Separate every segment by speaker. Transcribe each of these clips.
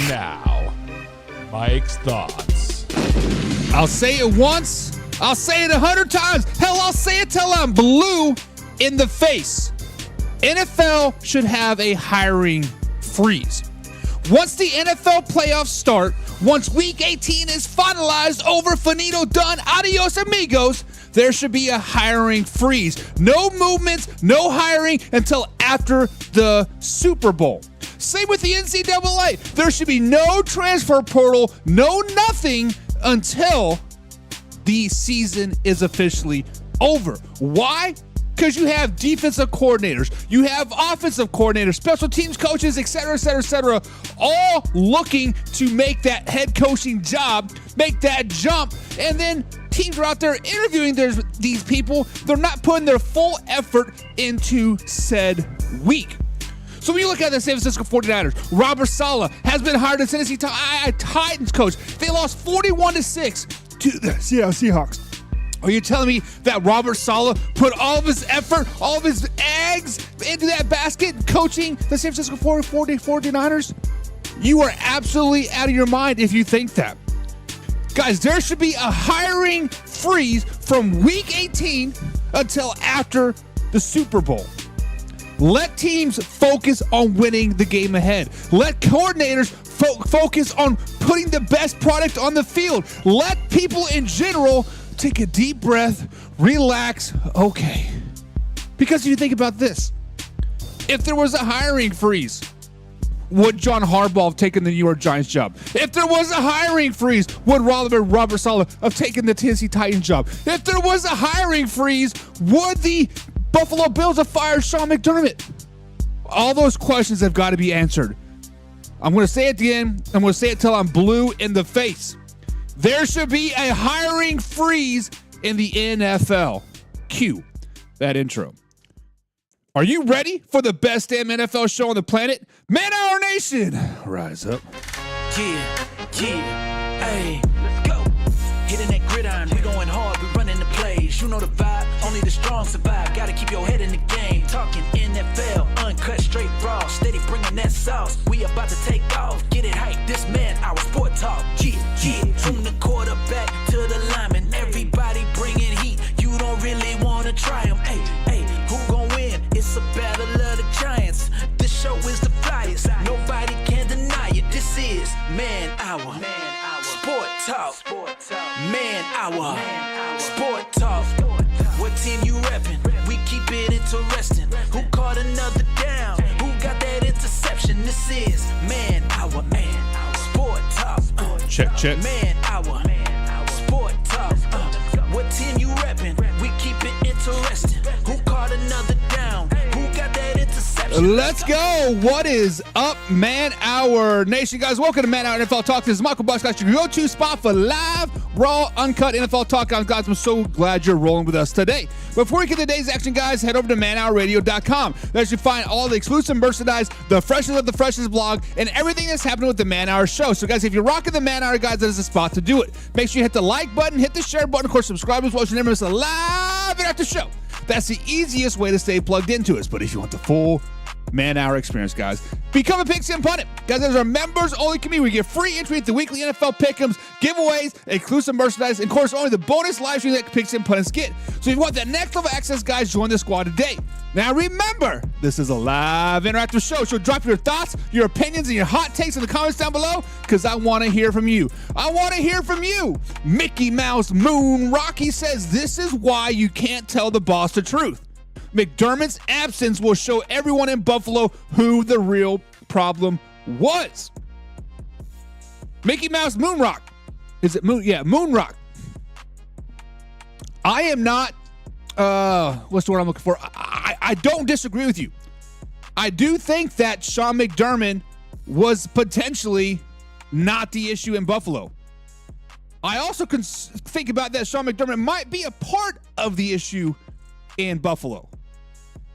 Speaker 1: now, Mike's thoughts.
Speaker 2: I'll say it once. I'll say it 100 times. Hell, I'll say it till I'm blue in the face. NFL should have a hiring freeze. Once the NFL playoffs start, once Week 18 is finalized, over, finito, done, adios amigos, there should be a hiring freeze. No movements, no hiring until after the Super Bowl. Same with the NCAA. There should be no transfer portal, no nothing until the season is officially over. Why? Because you have defensive coordinators, you have offensive coordinators, special teams coaches, et cetera, all looking to make that head coaching job, make that jump, and then teams are out there interviewing these people. They're not putting their full effort into said week. So when you look at the San Francisco 49ers, Robert Saleh has been hired as Tennessee Titans coach. They lost 41-6 to the Seattle Seahawks. Are you telling me that Robert Saleh put all of his effort, all of his eggs into that basket coaching the San Francisco 49ers? You are absolutely out of your mind if you think that. Guys, there should be a hiring freeze from Week 18 until after the Super Bowl. Let teams focus on winning the game ahead. Let coordinators focus on putting the best product on the field. Let people in general take a deep breath, relax, okay. Because if you think about this, if there was a hiring freeze, would John Harbaugh have taken the New York Giants job? If there was a hiring freeze, would Robert Saleh have taken the Tennessee Titans job? If there was a hiring freeze, would the Buffalo Bills have fired Sean McDermott? All those questions have got to be answered. I'm going to say it again. I'm going to say it till I'm blue in the face. There should be a hiring freeze in the NFL. Cue that intro. Are you ready for the best damn NFL show on the planet? Man Hour Nation, rise up.
Speaker 3: Yeah, hey, let's go. Hitting that gridiron, we going hard, we running the plays. You know the vibe, only the strong survive. Gotta keep your head in the game. Talking NFL, uncut, straight raw. Steady bringing that sauce. We about to take off, get it hype. This man, our sport talk. Yeah, from the quarterback to the lineman, everybody bringing heat. You don't really wanna try them. Hey, who gon' win? It's a battle of the giants. This show is the flyest. Nobody can deny it. This is Man Hour. Sport Talk. Man Hour. Sport Talk. What team you reppin'? We keep it interesting. Who caught another down? Who got that interception? This is Man Hour. Sport Talk.
Speaker 2: Check.
Speaker 3: Man Hour. Sport Talk. What team you reppin'? We keep it interesting. Who caught another down? Who got that interception?
Speaker 2: Let's go. What is up, Man Hour Nation? Guys, welcome to Man Hour NFL Talk. This is Michael Bucks, guys, your go-to spot for live, raw, uncut NFL Talk. Guys, I'm so glad you're rolling with us today. Before we get to today's action, guys, head over to manhourradio.com. There you find all the exclusive merchandise, the freshest of the freshest blog, and everything that's happening with the Man Hour show. So, guys, if you're rocking the Man Hour, guys, that is the spot to do it. Make sure you hit the like button, hit the share button, of course, subscribe as well, so you never miss a live and after show. That's the easiest way to stay plugged into us. But if you want the full Man Hour experience, guys, become a Pigskin Pundit. Guys, there's our members-only community. We get free entry at the weekly NFL Pick'ems, giveaways, exclusive merchandise, and, of course, only the bonus live stream that Pigskin Pundits get. So if you want that next level access, guys, join the squad today. Now, remember, this is a live interactive show, so drop your thoughts, your opinions, and your hot takes in the comments down below, because I want to hear from you. I want to hear from you. Mickey Mouse Moon Rocky says, this is why you can't tell the boss the truth. McDermott's absence will show everyone in Buffalo who the real problem was. Mickey Mouse Moonrock. Is it Moon? Yeah, Moonrock. I am not, what's the word I'm looking for? I don't disagree with you. I do think that Sean McDermott was potentially not the issue in Buffalo. I also can think about that Sean McDermott might be a part of the issue in Buffalo.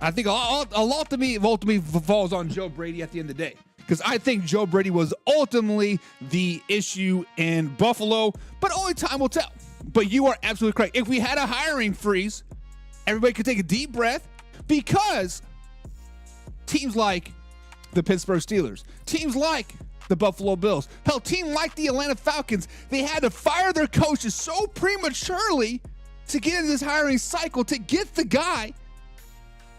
Speaker 2: I think a lot to me ultimately falls on Joe Brady at the end of the day, because I think Joe Brady was ultimately the issue in Buffalo, but only time will tell. But you are absolutely correct. If we had a hiring freeze, everybody could take a deep breath, because teams like the Pittsburgh Steelers, teams like the Buffalo Bills. Hell, team like the Atlanta Falcons, they had to fire their coaches so prematurely to get into this hiring cycle to get the guy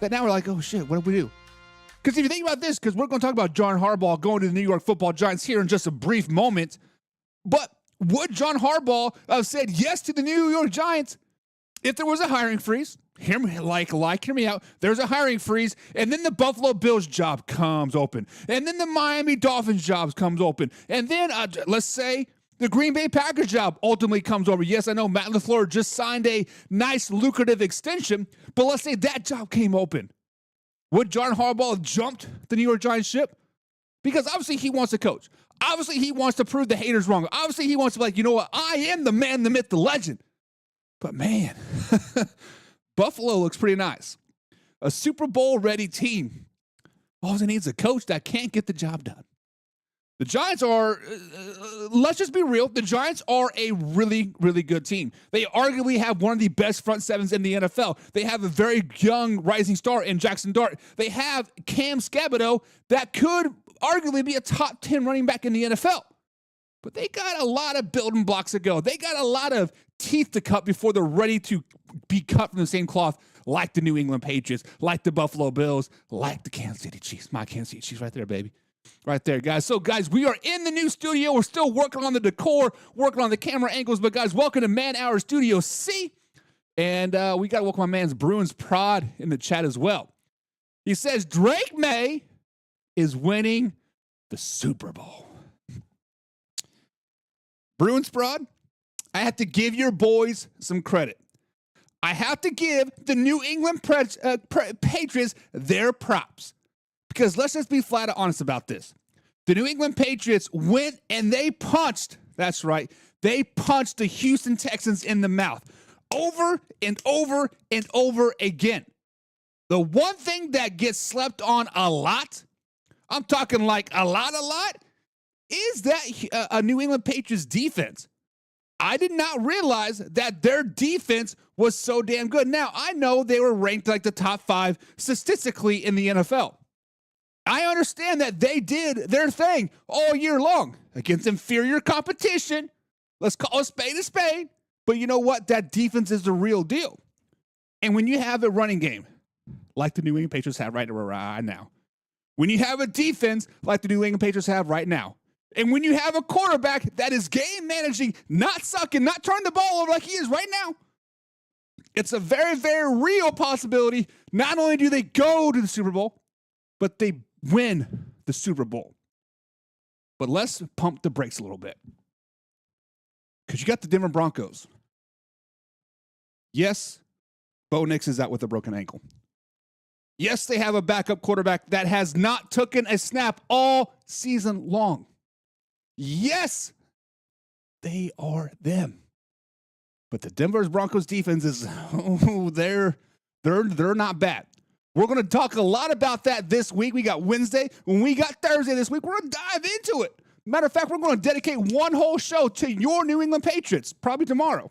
Speaker 2: that now we're like, oh shit, what do we do? Because if you think about this, because we're going to talk about John Harbaugh going to the New York Football Giants here in just a brief moment, but would John Harbaugh have said yes to the New York Giants if there was a hiring freeze? Hear me out. There's a hiring freeze, and then the Buffalo Bills job comes open, and then the Miami Dolphins jobs comes open, and then let's say the Green Bay Packers job ultimately comes over. Yes, I know Matt LaFleur just signed a nice, lucrative extension, but let's say that job came open. Would John Harbaugh have jumped the New York Giants ship? Because obviously he wants to coach. Obviously he wants to prove the haters wrong. Obviously he wants to be like, you know what? I am the man, the myth, the legend. But man, Buffalo looks pretty nice. A Super Bowl ready team. All it needs is a coach that can't get the job done. The Giants are, let's just be real, the Giants are a really, really good team. They arguably have one of the best front sevens in the NFL. They have a very young rising star in Jackson Dart. They have Cam Skabodo that could arguably be a top 10 running back in the NFL. But they got a lot of building blocks to go. They got a lot of teeth to cut before they're ready to be cut from the same cloth like the New England Patriots, like the Buffalo Bills, like the Kansas City Chiefs. My Kansas City Chiefs right there, baby. Right there, guys. So, guys, we are in the new studio. We're still working on the decor, working on the camera angles. But, guys, welcome to Man Hour Studio C. And we got to welcome my man's Bruins Prod in the chat as well. He says Drake May is winning the Super Bowl. Bruins Prod, I have to give your boys some credit. I have to give the New England Patriots their props. Because let's just be flat out honest about this. The New England Patriots went and they punched, that's right, they punched the Houston Texans in the mouth over and over and over again. The one thing that gets slept on a lot, I'm talking like a lot, is that a New England Patriots defense. I did not realize that their defense was so damn good. Now, I know they were ranked like the top 5 statistically in the NFL. I understand that they did their thing all year long against inferior competition. Let's call a spade. But you know what? That defense is the real deal. And when you have a running game like the New England Patriots have right now, when you have a defense like the New England Patriots have right now, and when you have a quarterback that is game managing, not sucking, not turning the ball over like he is right now, it's a very, very real possibility. Not only do they go to the Super Bowl, but they win the Super Bowl. But let's pump the brakes a little bit. Because you got the Denver Broncos. Yes, Bo Nix is out with a broken ankle. Yes, they have a backup quarterback that has not taken a snap all season long. Yes, they are them. But the Denver Broncos defense is, they're not bad. We're going to talk a lot about that this week. We got Wednesday. When we got Thursday this week, we're going to dive into it. Matter of fact, we're going to dedicate one whole show to your New England Patriots, probably tomorrow.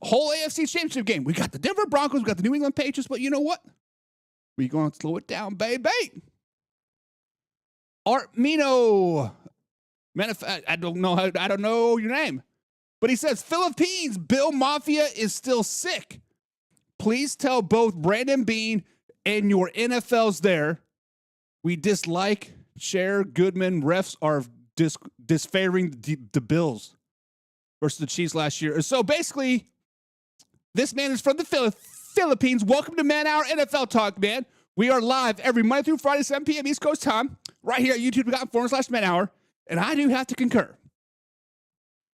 Speaker 2: Whole AFC Championship game. We got the Denver Broncos, we got the New England Patriots, but you know what? We're going to slow it down, baby. Art Mino. Matter of fact, I don't know your name. But he says, Philippines, Bill Mafia is still sick. Please tell both Brandon Bean and your NFLs there, we dislike Cher, Goodman, refs are disfavoring the Bills versus the Chiefs last year. So basically, this man is from the Philippines. Welcome to Man Hour NFL Talk, man. We are live every Monday through Friday, 7 p.m. East Coast time, right here at youtube.com/Man Hour. And I do have to concur.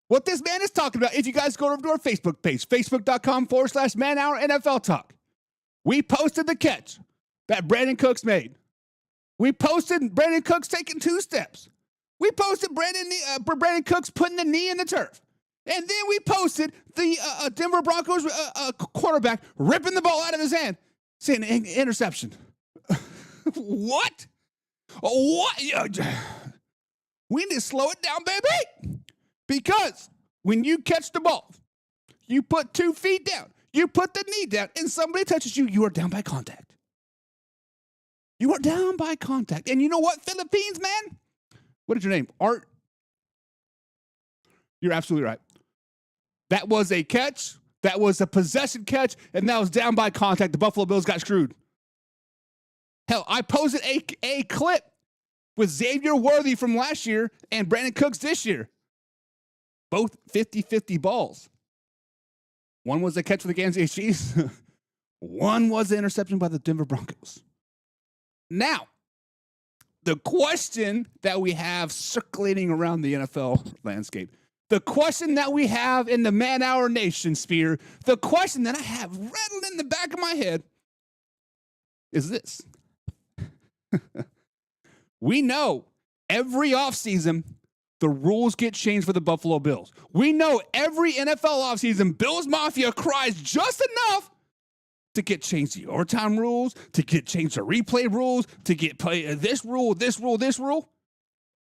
Speaker 2: What this man is talking about, if you guys go over to our Facebook page, facebook.com/Man Hour NFL Talk. We posted the catch that Brandon Cooks made. We posted Brandon Cooks taking 2 steps. We posted Brandon Cooks putting the knee in the turf. And then we posted the Denver Broncos quarterback ripping the ball out of his hand, saying interception. What? We need to slow it down, baby. Because when you catch the ball, you put 2 feet down, you put the knee down, and somebody touches you, you are down by contact. You are down by contact. And you know what, Philippines, man? What is your name? Art? You're absolutely right. That was a catch. That was a possession catch, and that was down by contact. The Buffalo Bills got screwed. Hell, I posted a clip with Xavier Worthy from last year and Brandon Cooks this year. Both 50-50 balls. One was a catch for the Kansas City Chiefs. One was an interception by the Denver Broncos. Now, the question that we have circulating around the NFL landscape, the question that we have in the Man Hour Nation sphere, the question that I have rattled in the back of my head is this. We know every offseason the rules get changed for the Buffalo Bills. We know every NFL offseason Bills Mafia cries just enough to get changed the overtime rules, to get changed the replay rules, to get play this rule, this rule, this rule.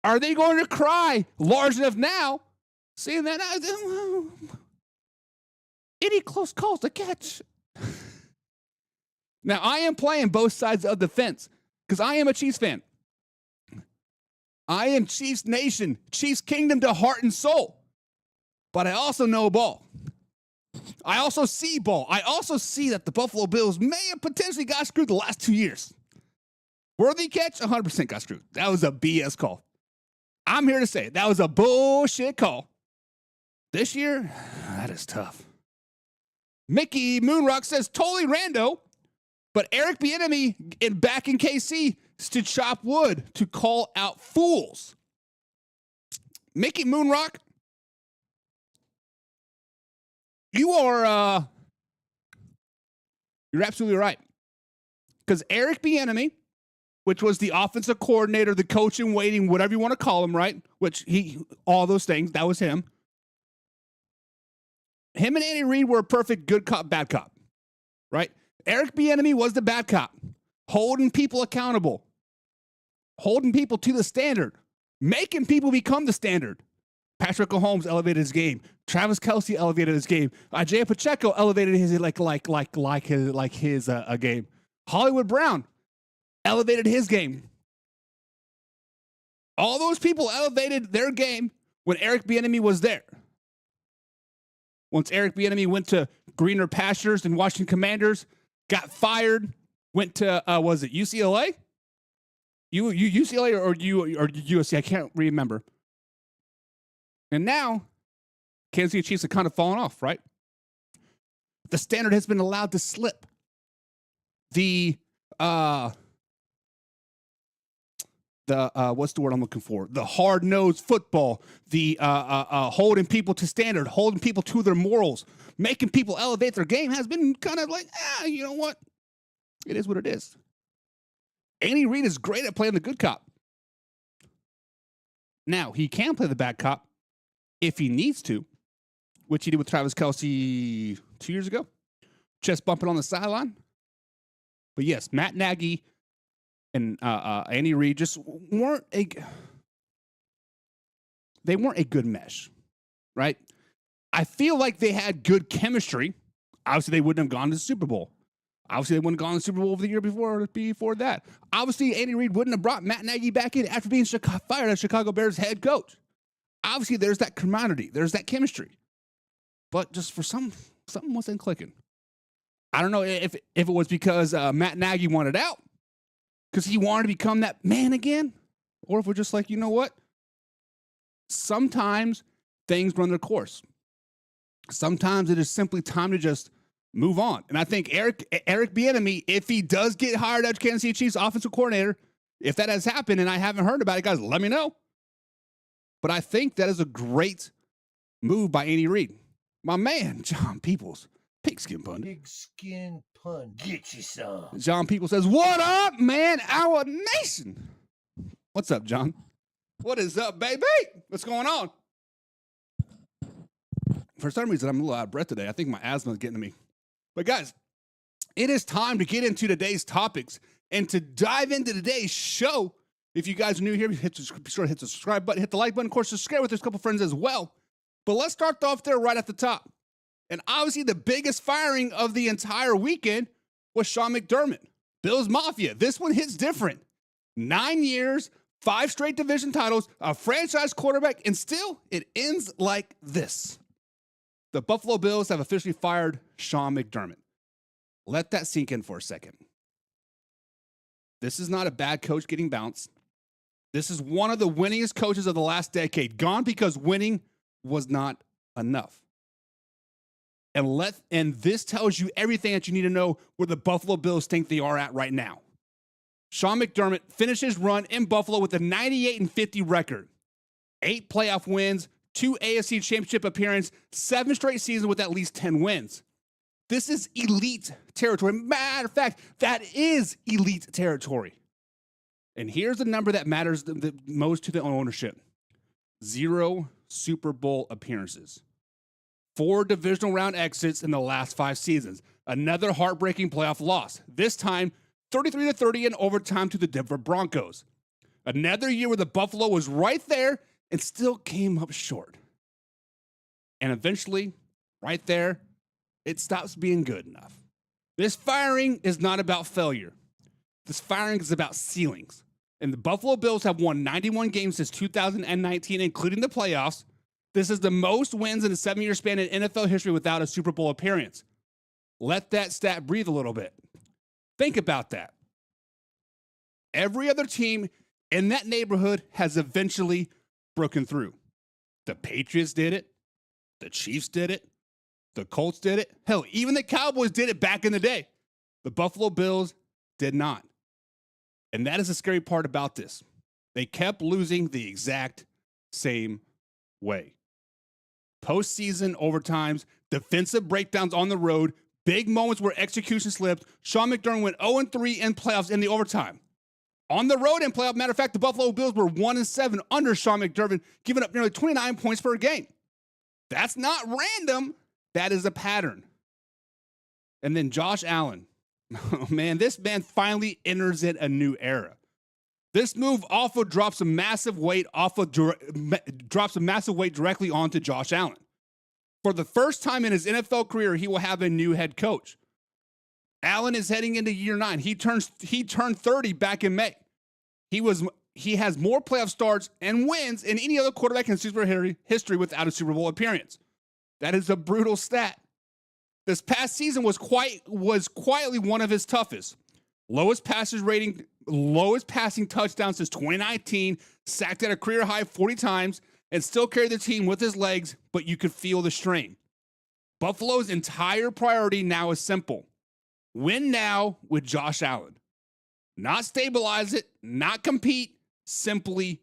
Speaker 2: Are they going to cry large enough now, saying that any close calls to catch? Now, I am playing both sides of the fence because I am a Chiefs fan. I am Chiefs Nation, Chiefs Kingdom to heart and soul. But I also know ball. I also see ball. I also see that the Buffalo Bills may have potentially got screwed the last 2 years. Worthy catch, 100% got screwed. That was a BS call. I'm here to say that was a bullshit call. This year, that is tough. Mickey Moonrock says totally rando, but Eric Bieniemy back in KC to chop wood to call out fools. Mickey Moonrock, you're absolutely right. Because Eric Bieniemy, which was the offensive coordinator, the coach in waiting, whatever you want to call him, right? Which all those things, that was him. Him and Andy Reid were a perfect good cop, bad cop, right? Eric Bieniemy was the bad cop, holding people accountable, holding people to the standard, making people become the standard. Patrick Mahomes elevated his game. Travis Kelce elevated his game. Isaiah Pacheco elevated his his game. Hollywood Brown elevated his game. All those people elevated their game when Eric Bieniemy was there. Once Eric Bieniemy went to greener pastures and Washington Commanders, got fired, went to was it UCLA? UCLA or USC? I can't remember. And now, Kansas City Chiefs have kind of fallen off, right? The standard has been allowed to slip. The what's the word I'm looking for? The hard-nosed football, the holding people to standard, holding people to their morals, making people elevate their game has been kind of like, you know what? It is what it is. Andy Reid is great at playing the good cop. Now, he can play the bad cop if he needs to, which he did with Travis Kelce 2 years ago. Chest bumping on the sideline. But yes, Matt Nagy and Andy Reid just weren't a good mesh, right? I feel like they had good chemistry. Obviously, they wouldn't have gone to the Super Bowl. Obviously, they wouldn't have gone to the Super Bowl the year before that. Obviously, Andy Reid wouldn't have brought Matt Nagy back in after being fired as Chicago Bears head coach. Obviously, there's that camaraderie. There's that chemistry. But just for something wasn't clicking. I don't know if it was because Matt Nagy wanted out, because he wanted to become that man again, or if we're just like, you know what? Sometimes things run their course. Sometimes it is simply time to just move on. And I think Eric Bieniemy, if he does get hired as Kansas City Chiefs offensive coordinator, if that has happened and I haven't heard about it, guys, let me know. But I think that is a great move by Andy Reid. My man, John Peoples, pigskin pun.
Speaker 4: Pigskin pun. Get you some.
Speaker 2: John Peoples says, what up, man? Our nation. What's up, John? What is up, baby? What's going on? For some reason, I'm a little out of breath today. I think my asthma is getting to me. But guys, it is time to get into today's topics and to dive into today's show. If you guys are new here, be sure to hit the subscribe button, hit the like button. Of course, share with a couple friends as well. But let's start off there right at the top. And obviously, the biggest firing of the entire weekend was Sean McDermott. Bills Mafia. This one hits different. 9 years, 5 straight division titles, a franchise quarterback, and still it ends like this. The Buffalo Bills have officially fired Sean McDermott. Let that sink in for a second. This is not a bad coach getting bounced. This is one of the winningest coaches of the last decade, gone because winning was not enough. And this tells you everything that you need to know where the Buffalo Bills think they are at right now. Sean McDermott finished his run in Buffalo with a 98-50 record. 8 playoff wins, 2 AFC Championship appearances, 7 straight seasons with at least 10 wins. This is elite territory. Matter of fact, that is elite territory. And here's the number that matters the most to the ownership. 0 Super Bowl appearances. 4 divisional round exits in the last 5 seasons. Another heartbreaking playoff loss. This time, 33-30 in overtime to the Denver Broncos. Another year where the Buffalo was right there and still came up short. And eventually, right there, it stops being good enough. This firing is not about failure. This firing is about ceilings. And the Buffalo Bills have won 91 games since 2019, including the playoffs. This is the most wins in a 7-year span in NFL history without a Super Bowl appearance. Let that stat breathe a little bit. Think about that. Every other team in that neighborhood has eventually broken through. The Patriots did it. The Chiefs did it. The Colts did it. Hell, even the Cowboys did it back in the day. The Buffalo Bills did not. And that is the scary part about this. They kept losing the exact same way. Postseason overtimes, defensive breakdowns on the road, big moments where execution slipped. Sean McDermott went 0-3 in playoffs in the overtime. On the road in playoff, matter of fact, the Buffalo Bills were 1-7 under Sean McDermott, giving up nearly 29 points per game. That's not random. That is a pattern. And then Josh Allen. Oh, man, this man finally enters in a new era. This move also drops a massive weight directly onto Josh Allen. For the first time in his NFL career, he will have a new head coach. Allen is heading into year 9. He turned 30 back in May. He has more playoff starts and wins than any other quarterback in Super Bowl history without a Super Bowl appearance. That is a brutal stat. This past season was quietly one of his toughest. Lowest passing touchdowns since 2019, sacked at a career high 40 times, and still carried the team with his legs, but you could feel the strain. Buffalo's entire priority now is simple. Win now with Josh Allen. Not stabilize it, not compete, simply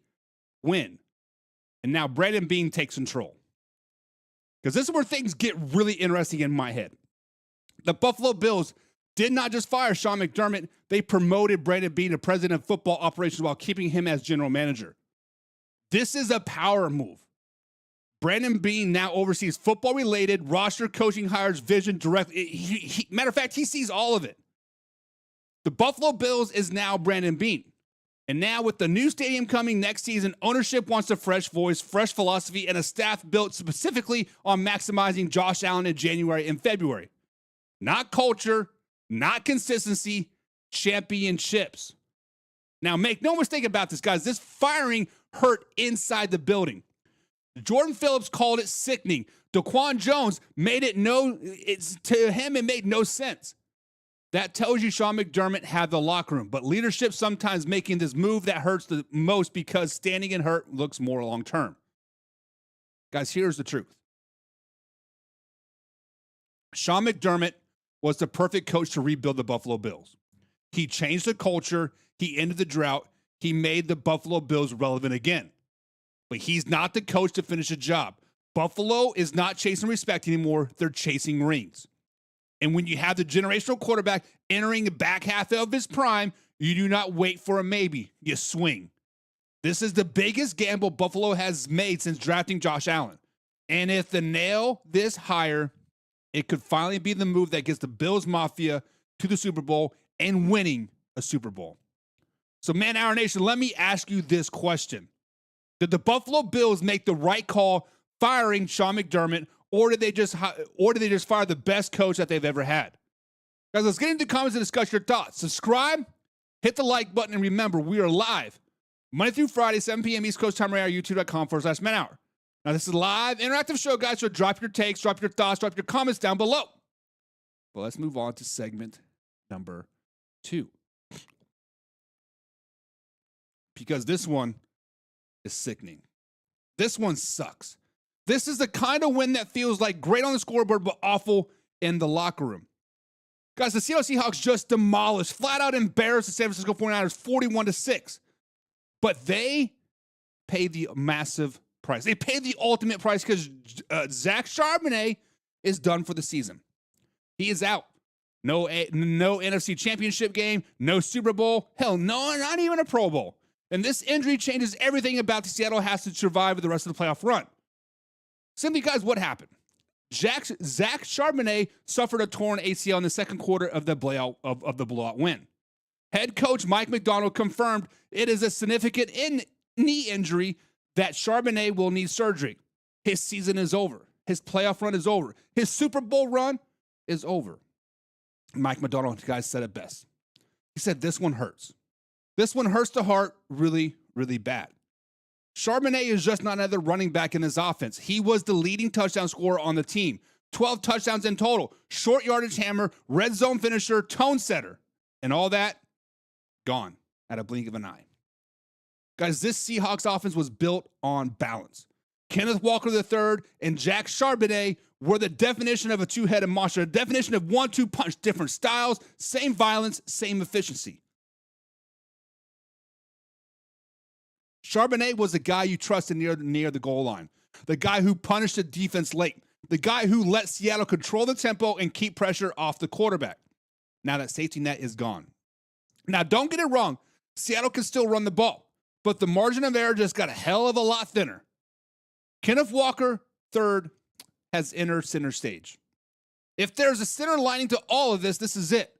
Speaker 2: win. And now Brandon Beane takes control. Because this is where things get really interesting in my head. The Buffalo Bills did not just fire Sean McDermott, they promoted Brandon Beane to president of football operations while keeping him as general manager. This is a power move. Brandon Beane now oversees football-related roster coaching hires, vision directly. Matter of fact, he sees all of it. The Buffalo Bills is now Brandon Beane. And now with the new stadium coming next season, ownership wants a fresh voice, fresh philosophy, and a staff built specifically on maximizing Josh Allen in January and February. Not culture, not consistency, championships. Now, make no mistake about this, guys. This firing hurt inside the building. Jordan Phillips called it sickening. Daquan Jones made it to him, it made no sense. That tells you Sean McDermott had the locker room, but leadership sometimes making this move that hurts the most because standing in hurt looks more long-term. Guys, here's the truth. Sean McDermott was the perfect coach to rebuild the Buffalo Bills. He changed the culture. He ended the drought. He made the Buffalo Bills relevant again. But he's not the coach to finish a job. Buffalo is not chasing respect anymore. They're chasing rings. And when you have the generational quarterback entering the back half of his prime, you do not wait for a maybe. You swing. This is the biggest gamble Buffalo has made since drafting Josh Allen. And if they nail this hire, it could finally be the move that gets the Bills Mafia to the Super Bowl and winning a Super Bowl. So, Man Hour Nation, let me ask you this question. Did the Buffalo Bills make the right call firing Sean McDermott, or did they just fire the best coach that they've ever had? Guys, let's get into the comments and discuss your thoughts. Subscribe, hit the like button, and remember, we are live Monday through Friday, 7 p.m. East Coast time right here, youtube.com/man-hour. Now, this is a live, interactive show, guys, so drop your takes, drop your thoughts, drop your comments down below. But let's move on to segment number 2. Because this one is sickening. This one sucks. This is the kind of win that feels like great on the scoreboard, but awful in the locker room. Guys, the Seattle Seahawks just demolished, flat out embarrassed the San Francisco 49ers 41-6. But they paid the massive price. They paid the ultimate price because Zach Charbonnet is done for the season. He is out. No NFC Championship game, no Super Bowl, hell, no, not even a Pro Bowl. And this injury changes everything about the Seattle has to survive the rest of the playoff run. Simply, guys, what happened? Zach Charbonnet suffered a torn ACL in the second quarter of the blowout win. Head coach Mike Macdonald confirmed it is a significant knee injury that Charbonnet will need surgery. His season is over. His playoff run is over. His Super Bowl run is over. Mike Macdonald, guys, said it best. He said, this one hurts. This one hurts the heart really, really bad. Charbonnet is just not another running back in his offense. He was the leading touchdown scorer on the team. 12 touchdowns in total. Short yardage hammer, red zone finisher, tone setter. And all that, gone at a blink of an eye. Guys, this Seahawks offense was built on balance. Kenneth Walker III and Zach Charbonnet were the definition of a two-headed monster, a definition of 1-2 punch, different styles, same violence, same efficiency. Charbonnet was the guy you trusted near the goal line, the guy who punished the defense late, the guy who let Seattle control the tempo and keep pressure off the quarterback. Now that safety net is gone. Now, don't get it wrong. Seattle can still run the ball, but the margin of error just got a hell of a lot thinner. Kenneth Walker III has entered center stage. If there's a center lining to all of this, this is it.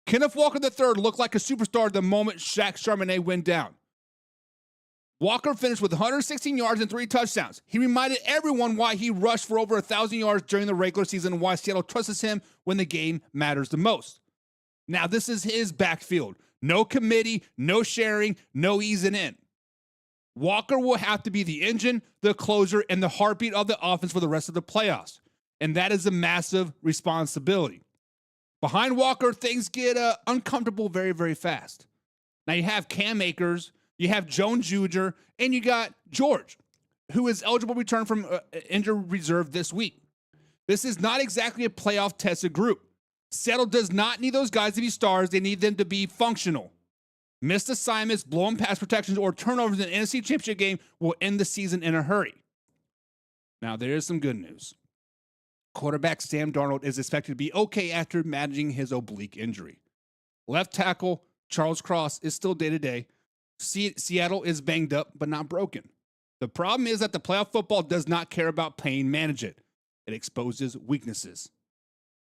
Speaker 2: Kenneth Walker III looked like a superstar the moment Zach Charbonnet went down. Walker finished with 116 yards and 3 touchdowns. He reminded everyone why he rushed for over 1,000 yards during the regular season and why Seattle trusts him when the game matters the most. Now, this is his backfield. No committee, no sharing, no easing in. Walker will have to be the engine, the closer, and the heartbeat of the offense for the rest of the playoffs. And that is a massive responsibility. Behind Walker, things get uncomfortable very, very fast. Now, you have Cam Akers, you have Joan Juger, and you got George, who is eligible to return from injured reserve this week. This is not exactly a playoff-tested group. Seattle does not need those guys to be stars. They need them to be functional. Missed assignments, blown pass protections, or turnovers in the NFC Championship game will end the season in a hurry. Now, there is some good news. Quarterback Sam Darnold is expected to be okay after managing his oblique injury. Left tackle Charles Cross is still day-to-day. Seattle is banged up, but not broken. The problem is that the playoff football does not care about pain management. It exposes weaknesses.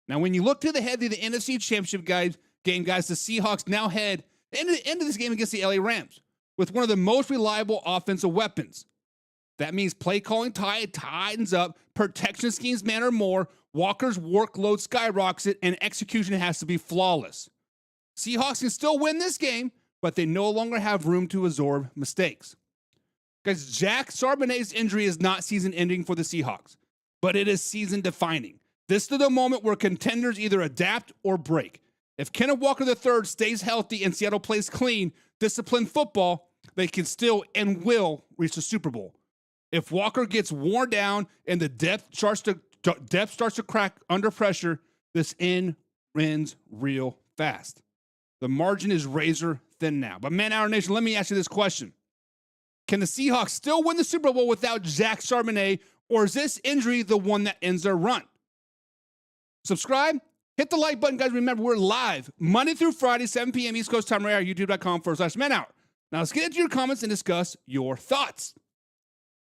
Speaker 2: Now, when you look to the head of the NFC Championship game, guys, the Seahawks now head into this game against the LA Rams with one of the most reliable offensive weapons. That means play calling tightens up, protection schemes matter more, Walker's workload skyrockets, and execution has to be flawless. Seahawks can still win this game, but they no longer have room to absorb mistakes. Guys, Zach Charbonnet's injury is not season-ending for the Seahawks, but it is season-defining. This is the moment where contenders either adapt or break. If Kenneth Walker III stays healthy and Seattle plays clean, disciplined football, they can still and will reach the Super Bowl. If Walker gets worn down and the depth starts to crack under pressure, this ends real fast. The margin is razor thin now. But Man Hour Nation, let me ask you this question. Can the Seahawks still win the Super Bowl without Zach Charbonnet, or is this injury the one that ends their run? Subscribe, hit the like button, guys. Remember, we're live Monday through Friday, 7 p.m. East Coast time, right here, youtube.com/Man Hour. Now, let's get into your comments and discuss your thoughts.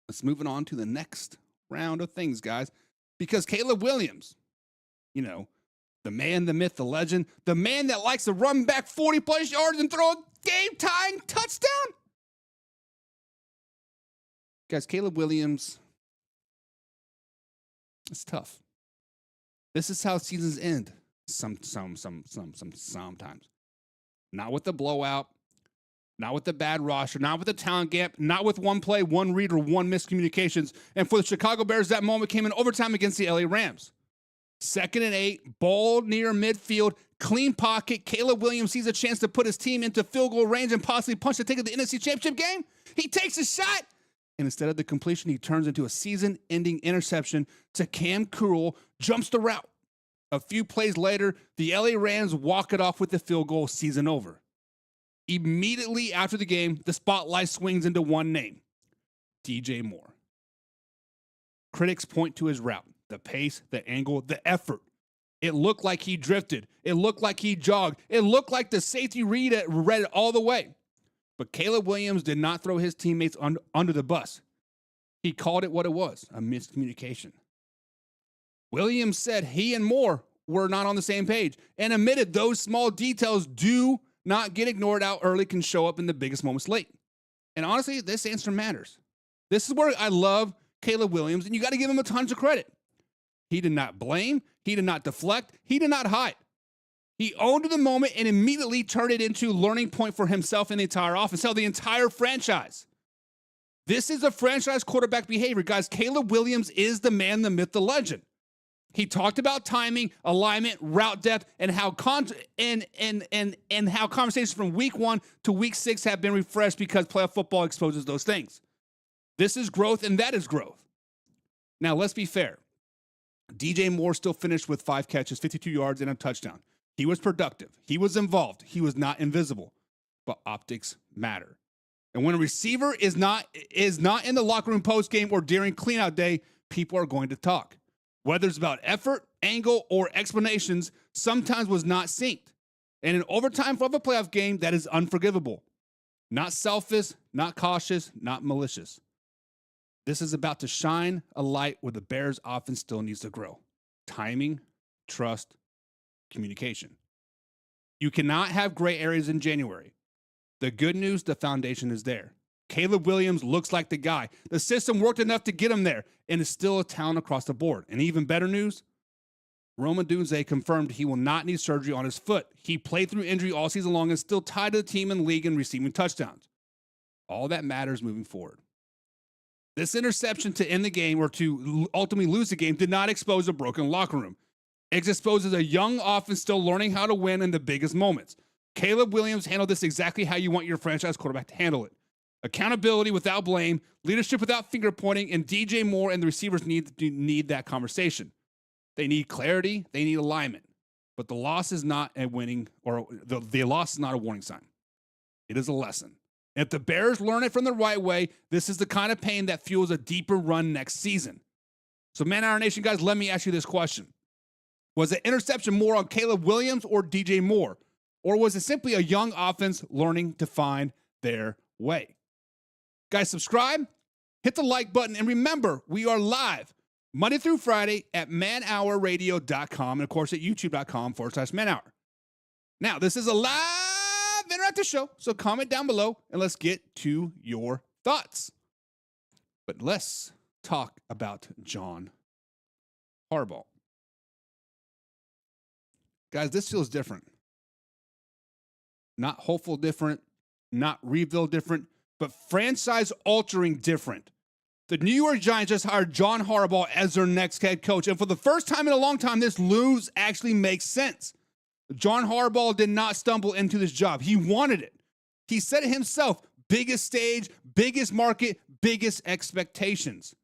Speaker 2: Let's move on to the next round of things, guys, because Caleb Williams, you know, the man, the myth, the legend, the man that likes to run back 40-plus yards and throw a game-tying touchdown. Guys, Caleb Williams, it's tough. This is how seasons end sometimes. Not with the blowout, not with the bad roster, not with the talent gap, not with one play, one read, or one miscommunications. And for the Chicago Bears, that moment came in overtime against the LA Rams. 2nd and 8, ball near midfield, clean pocket. Caleb Williams sees a chance to put his team into field goal range and possibly punch the ticket of the NFC Championship game. He takes a shot, and instead of the completion, he turns into a season-ending interception to Cam Curl, jumps the route. A few plays later, the LA Rams walk it off with the field goal, season over. Immediately after the game, the spotlight swings into one name, DJ Moore. Critics point to his route, the pace, the angle, the effort. It looked like he drifted. It looked like he jogged. It looked like the safety read it all the way. But Caleb Williams did not throw his teammates under the bus. He called it what it was, a miscommunication. Williams said he and Moore were not on the same page and admitted those small details do not get ignored. How early can show up in the biggest moments late. And honestly, this answer matters. This is where I love Caleb Williams, and you got to give him a ton of credit. He did not blame. He did not deflect. He did not hide. He owned the moment and immediately turned it into a learning point for himself and the entire offense, the entire franchise. This is a franchise quarterback behavior. Guys, Caleb Williams is the man, the myth, the legend. He talked about timing, alignment, route depth, and how how conversations from week 1 to week 6 have been refreshed because playoff football exposes those things. This is growth, and that is growth. Now, let's be fair. DJ Moore still finished with 5 catches, 52 yards, and a touchdown. He was productive. He was involved. He was not invisible. But optics matter. And when a receiver is not in the locker room post-game or during cleanout day, people are going to talk. Whether it's about effort, angle, or explanations, sometimes was not synced. And in overtime of a playoff game, that is unforgivable. Not selfish, not cautious, not malicious. This is about to shine a light where the Bears' offense still needs to grow. Timing, trust, communication. You cannot have gray areas in January. The good news, the foundation is there. Caleb Williams looks like the guy. The system worked enough to get him there, and is still a talent across the board. And even better news, Rome Odunze confirmed he will not need surgery on his foot. He played through injury all season long and is still tied to the team and league in receiving touchdowns. All that matters moving forward. This interception to end the game or to ultimately lose the game did not expose a broken locker room. It exposes a young offense still learning how to win in the biggest moments. Caleb Williams handled this exactly how you want your franchise quarterback to handle it. Accountability without blame, leadership without finger pointing, and DJ Moore and the receivers need that conversation. They need clarity, they need alignment. But the loss is not a winning, or the loss is not a warning sign. It is a lesson. If the Bears learn it from the right way, this is the kind of pain that fuels a deeper run next season. So, Man Hour Nation, guys, let me ask you this question. Was the interception more on Caleb Williams or DJ Moore? Or was it simply a young offense learning to find their way? Guys, subscribe, hit the like button, and remember, we are live Monday through Friday at manhourradio.com and, of course, at youtube.com/manhour. Now, this is a live interactive show, so comment down below, and let's get to your thoughts. But let's talk about John Harbaugh. Guys, this feels different. Not hopeful different, not rebuild different, but franchise-altering different. The New York Giants just hired John Harbaugh as their next head coach, and for the first time in a long time, this news actually makes sense. John Harbaugh did not stumble into this job. He wanted it. He said it himself, biggest stage, biggest market, biggest expectations.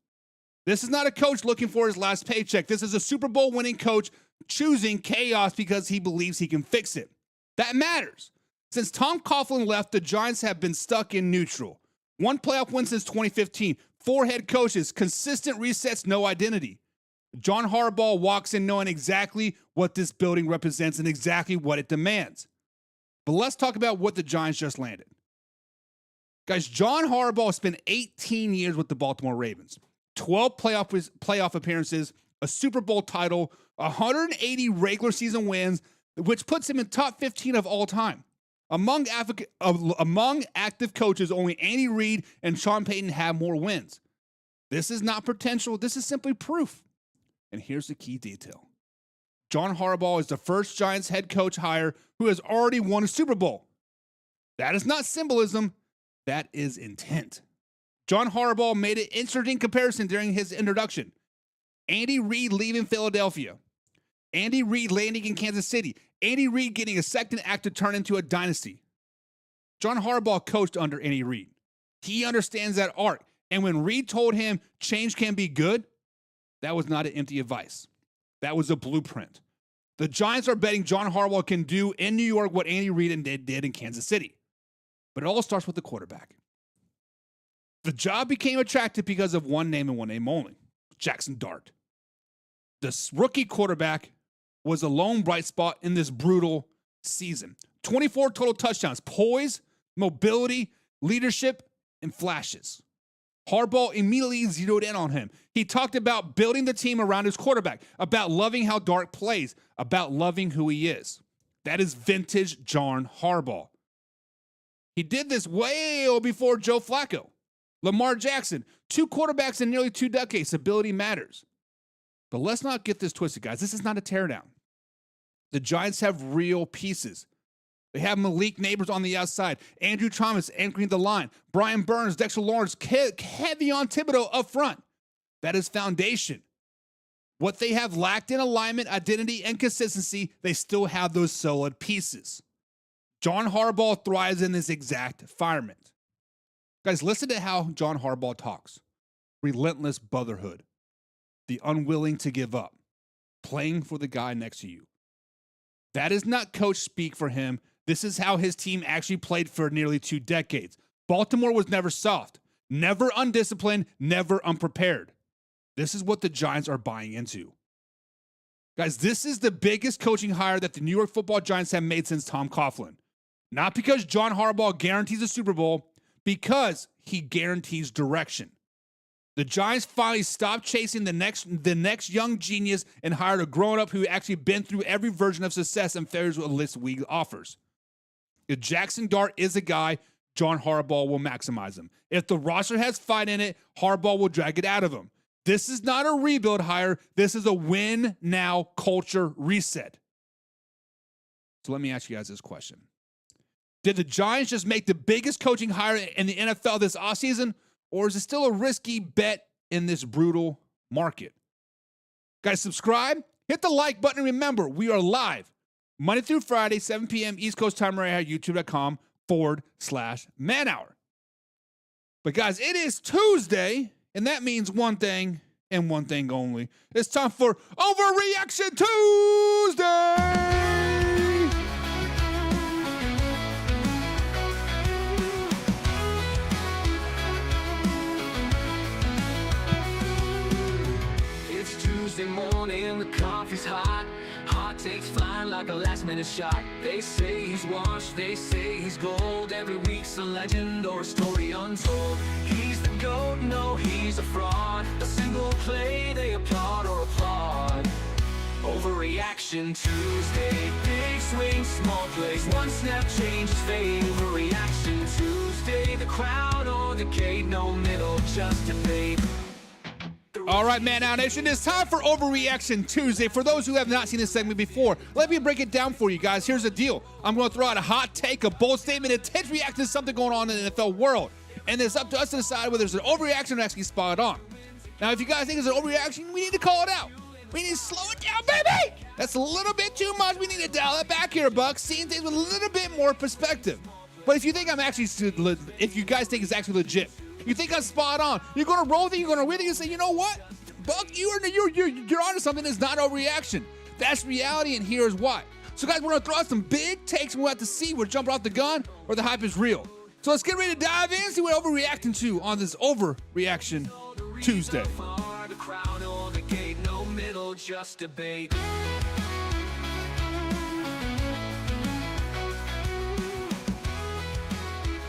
Speaker 2: This is not a coach looking for his last paycheck. This is a Super Bowl winning coach choosing chaos because he believes he can fix it. That matters. Since Tom Coughlin left, the Giants have been stuck in neutral. 1 playoff win since 2015. 4 head coaches, consistent resets, no identity. John Harbaugh walks in knowing exactly what this building represents and exactly what it demands. But let's talk about what the Giants just landed. Guys, John Harbaugh spent 18 years with the Baltimore Ravens. 12 playoff appearances, a Super Bowl title, 180 regular season wins, which puts him in top 15 of all time. Among active coaches, only Andy Reid and Sean Payton have more wins. This is not potential. This is simply proof. And here's the key detail. John Harbaugh is the first Giants head coach hire who has already won a Super Bowl. That is not symbolism. That is intent. John Harbaugh made an interesting comparison during his introduction. Andy Reid leaving Philadelphia. Andy Reid landing in Kansas City. Andy Reid getting a second act to turn into a dynasty. John Harbaugh coached under Andy Reid. He understands that arc. And when Reid told him change can be good, that was not an empty advice. That was a blueprint. The Giants are betting John Harbaugh can do in New York what Andy Reid did in Kansas City. But it all starts with the quarterback. The job became attractive because of one name and one name only, Jackson Dart. The rookie quarterback was a lone bright spot in this brutal season. 24 total touchdowns, poise, mobility, leadership, and flashes. Harbaugh immediately zeroed in on him. He talked about building the team around his quarterback, about loving how Dart plays, about loving who he is. That is vintage John Harbaugh. He did this way before Joe Flacco. Lamar Jackson, 2 quarterbacks in nearly 2 decades. Ability matters. But let's not get this twisted, guys. This is not a teardown. The Giants have real pieces. They have Malik Neighbors on the outside, Andrew Thomas anchoring the line, Brian Burns, Dexter Lawrence, heavy on Thibodeau up front. That is foundation. What they have lacked in alignment, identity, and consistency, they still have those solid pieces. John Harbaugh thrives in this exact environment. Guys, listen to how John Harbaugh talks. Relentless brotherhood. The unwilling to give up. Playing for the guy next to you. That is not coach speak for him. This is how his team actually played for nearly 2 decades. Baltimore was never soft, never undisciplined, never unprepared. This is what the Giants are buying into. Guys, this is the biggest coaching hire that the New York Football Giants have made since Tom Coughlin. Not because John Harbaugh guarantees a Super Bowl, because he guarantees direction. The Giants finally stopped chasing the next young genius and hired a grown-up who actually been through every version of success and failures with a list league offers. If Jackson Dart is a guy, John Harbaugh will maximize him. If the roster has fight in it, Harbaugh will drag it out of him. This is not a rebuild hire. This is a win-now culture reset. So let me ask you guys this question. Did the Giants just make the biggest coaching hire in the NFL this offseason? Or is it still a risky bet in this brutal market? Guys, subscribe, hit the like button, and remember, we are live Monday through Friday, 7 p.m. East Coast time right here at youtube.com/man hour. But guys, it is Tuesday, and that means one thing and one thing only. It's time for Overreaction Tuesday!
Speaker 5: Tuesday morning, the coffee's hot. Hot takes flying like a last-minute shot. They say he's washed, they say he's gold. Every week's a legend or a story untold. He's the GOAT, no, he's a fraud. A single play, they applaud or applaud. Overreaction Tuesday. Big swings, small plays. One snap changes fate. Overreaction Tuesday. The crowd or the gate, no middle, just debate.
Speaker 2: All right, Man Out Nation, it's time for Overreaction Tuesday. For those who have not seen this segment before, let me break it down for you guys. Here's the deal. I'm going to throw out a hot take, a bold statement, a intense reaction to something going on in the NFL world. And it's up to us to decide whether it's an overreaction or actually spot on. Now, if you guys think it's an overreaction, we need to call it out. We need to slow it down, baby! That's a little bit too much. We need to dial it back here, Buck. Seeing things with a little bit more perspective. But if you think if you guys think it's actually legit, you think I'm spot on, you're going to roll with it, you're going to read it, and say, you know what? Buck, you're onto something that's not overreaction. That's reality, and here's why. So, guys, we're going to throw out some big takes, and we'll have to see we're jumping off the gun or the hype is real. So let's get ready to dive in and see what we're overreacting to on this Overreaction Tuesday.
Speaker 5: The crowd or the gate, no middle, just debate.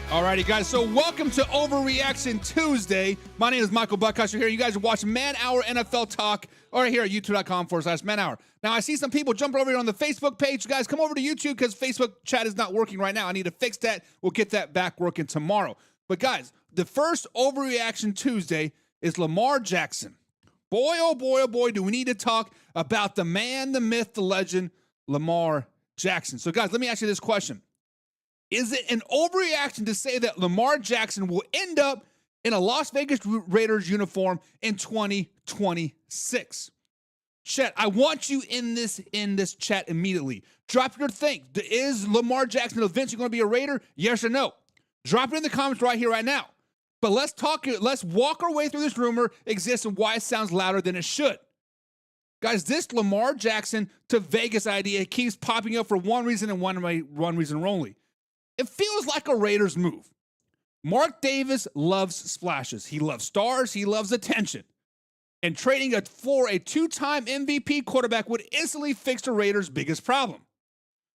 Speaker 2: Alrighty, guys, so welcome to Overreaction Tuesday. My name is Michael Buckhuster here. You guys are watching Man Hour NFL Talk or here at youtube.com/Man Hour. Now, I see some people jumping over here on the Facebook page. Guys, come over to YouTube because Facebook chat is not working right now. I need to fix that. We'll get that back working tomorrow. But, guys, the first Overreaction Tuesday is Lamar Jackson. Boy, oh boy, do we need to talk about the man, the myth, the legend, Lamar Jackson. So, guys, let me ask you this question. Is it an overreaction to say that Lamar Jackson will end up in a Las Vegas Raiders uniform in 2026? Chat, I want you in this chat immediately. Drop your thing. Is Lamar Jackson eventually going to be a Raider? Yes or no? Drop it in the comments right here, right now. But let's walk our way through this rumor exists and why it sounds louder than it should. Guys, this Lamar Jackson to Vegas idea keeps popping up for one reason and one reason only. It feels like a Raiders move. Mark Davis loves splashes. He loves stars. He loves attention. And trading for a two-time MVP quarterback would instantly fix the Raiders' biggest problem.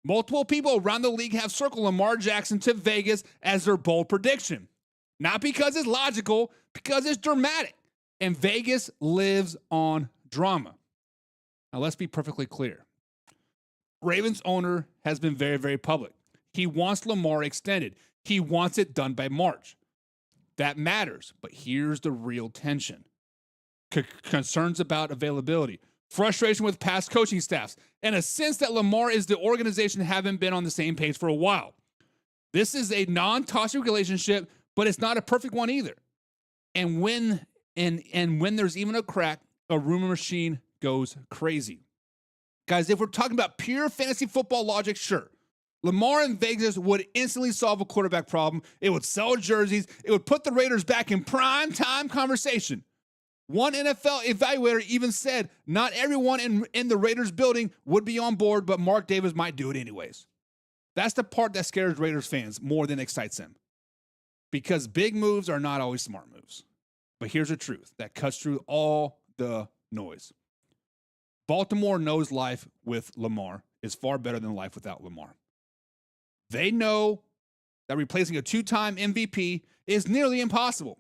Speaker 2: Multiple people around the league have circled Lamar Jackson to Vegas as their bold prediction. Not because it's logical, because it's dramatic. And Vegas lives on drama. Now, let's be perfectly clear. Ravens owner has been very, very public. He wants Lamar extended. He wants it done by March. That matters, but here's the real tension. Concerns about availability, frustration with past coaching staffs, and a sense that Lamar is the organization haven't been on the same page for a while. This is a non-toxic relationship, but it's not a perfect one either. And when there's even a crack, a rumor machine goes crazy. Guys, if we're talking about pure fantasy football logic, sure. Lamar in Vegas would instantly solve a quarterback problem. It would sell jerseys. It would put the Raiders back in prime time conversation. One NFL evaluator even said not everyone in the Raiders building would be on board, but Mark Davis might do it anyways. That's the part that scares Raiders fans more than excites them. Because big moves are not always smart moves. But here's the truth that cuts through all the noise. Baltimore knows life with Lamar is far better than life without Lamar. They know that replacing a two-time MVP is nearly impossible.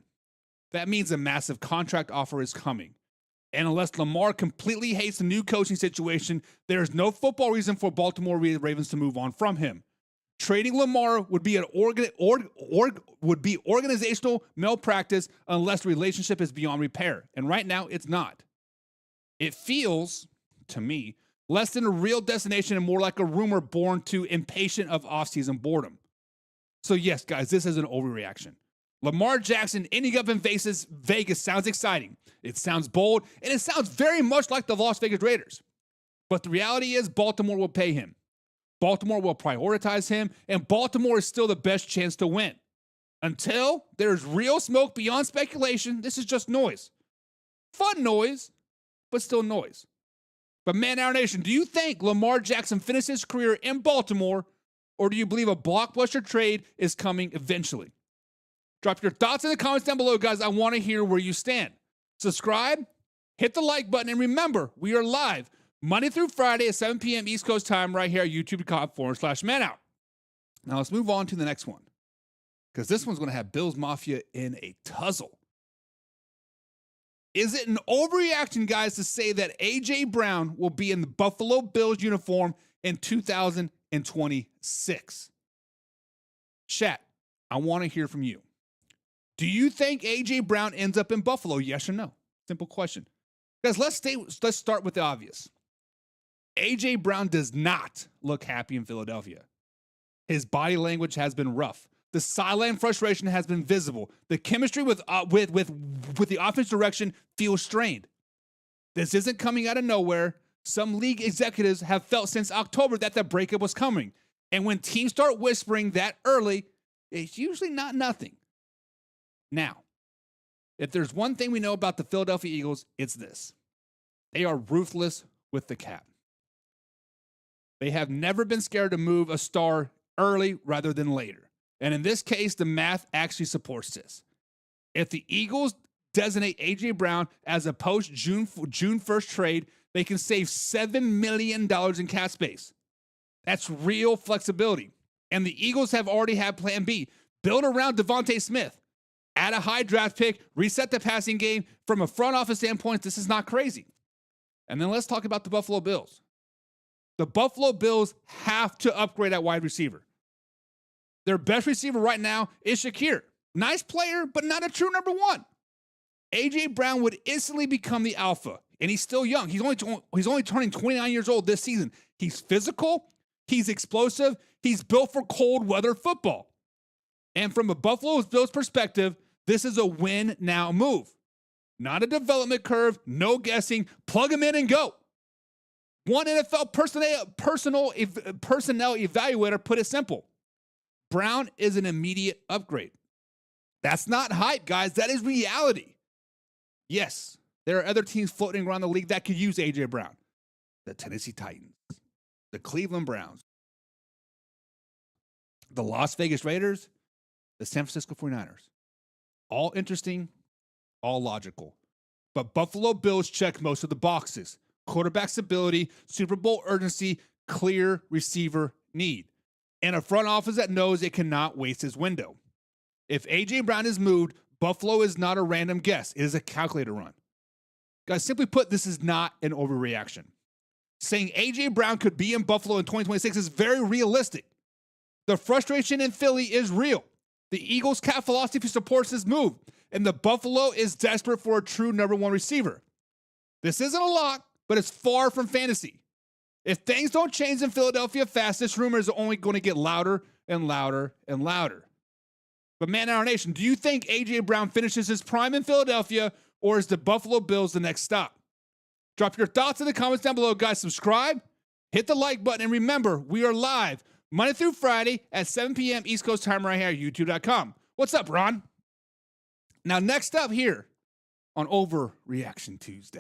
Speaker 2: That means a massive contract offer is coming. And unless Lamar completely hates the new coaching situation, there is no football reason for Baltimore Ravens to move on from him. Trading Lamar would be organizational malpractice unless the relationship is beyond repair. And right now, it's not. It feels, to me, less than a real destination and more like a rumor born to impatient of offseason boredom. So yes, guys, this is an overreaction. Lamar Jackson ending up in Vegas sounds exciting. It sounds bold, and it sounds very much like the Las Vegas Raiders. But the reality is Baltimore will pay him. Baltimore will prioritize him, and Baltimore is still the best chance to win. Until there's real smoke beyond speculation, this is just noise. Fun noise, but still noise. But Man Our Nation, do you think Lamar Jackson finishes his career in Baltimore, or do you believe a blockbuster trade is coming eventually? Drop your thoughts in the comments down below, guys. I want to hear where you stand. Subscribe, hit the like button, and remember, we are live Monday through Friday at 7 p.m. East Coast time right here at youtube.com/manout. Now let's move on to the next one, because this one's going to have Bills Mafia in a tussle. Is it an overreaction, guys, to say that A.J. Brown will be in the Buffalo Bills uniform in 2026? Chat, I want to hear from you. Do you think A.J. Brown ends up in Buffalo? Yes or no? Simple question. Guys, let's start with the obvious. A.J. Brown does not look happy in Philadelphia. His body language has been rough. The sideline frustration has been visible. The chemistry with the offense direction feels strained. This isn't coming out of nowhere. Some league executives have felt since October that the breakup was coming. And when teams start whispering that early, it's usually not nothing. Now, if there's one thing we know about the Philadelphia Eagles, it's this. They are ruthless with the cap. They have never been scared to move a star early rather than later. And in this case, the math actually supports this. If the Eagles designate A.J. Brown as a post-June 1st trade, they can save $7 million in cap space. That's real flexibility. And the Eagles have already had plan B. Build around Devontae Smith. Add a high draft pick. Reset the passing game. From a front office standpoint, this is not crazy. And then let's talk about the Buffalo Bills. The Buffalo Bills have to upgrade at wide receiver. Their best receiver right now is Shakir. Nice player, but not a true number one. A.J. Brown would instantly become the alpha, and he's still young. He's only turning 29 years old this season. He's physical. He's explosive. He's built for cold weather football. And from a Buffalo Bills perspective, this is a win now move. Not a development curve, no guessing. Plug him in and go. One NFL personnel evaluator put it simple. Brown is an immediate upgrade. That's not hype, guys. That is reality. Yes, there are other teams floating around the league that could use A.J. Brown. The Tennessee Titans, the Cleveland Browns, the Las Vegas Raiders, the San Francisco 49ers. All interesting, all logical. But Buffalo Bills check most of the boxes. Quarterback stability, Super Bowl urgency, clear receiver need, and a front office that knows it cannot waste his window. If A.J. Brown is moved, Buffalo is not a random guess. It is a calculator run. Guys, simply put, this is not an overreaction. Saying A.J. Brown could be in Buffalo in 2026 is very realistic. The frustration in Philly is real. The Eagles' cap philosophy supports this move, and the Buffalo is desperate for a true number one receiver. This isn't a lock, but it's far from fantasy. If things don't change in Philadelphia fast, this rumor is only going to get louder and louder and louder. But man, our nation, do you think A.J. Brown finishes his prime in Philadelphia, or is the Buffalo Bills the next stop? Drop your thoughts in the comments down below, guys. Subscribe, hit the like button, and remember, we are live Monday through Friday at 7 p.m. East Coast time right here at YouTube.com. What's up, Ron? Now, next up here on Overreaction Tuesday.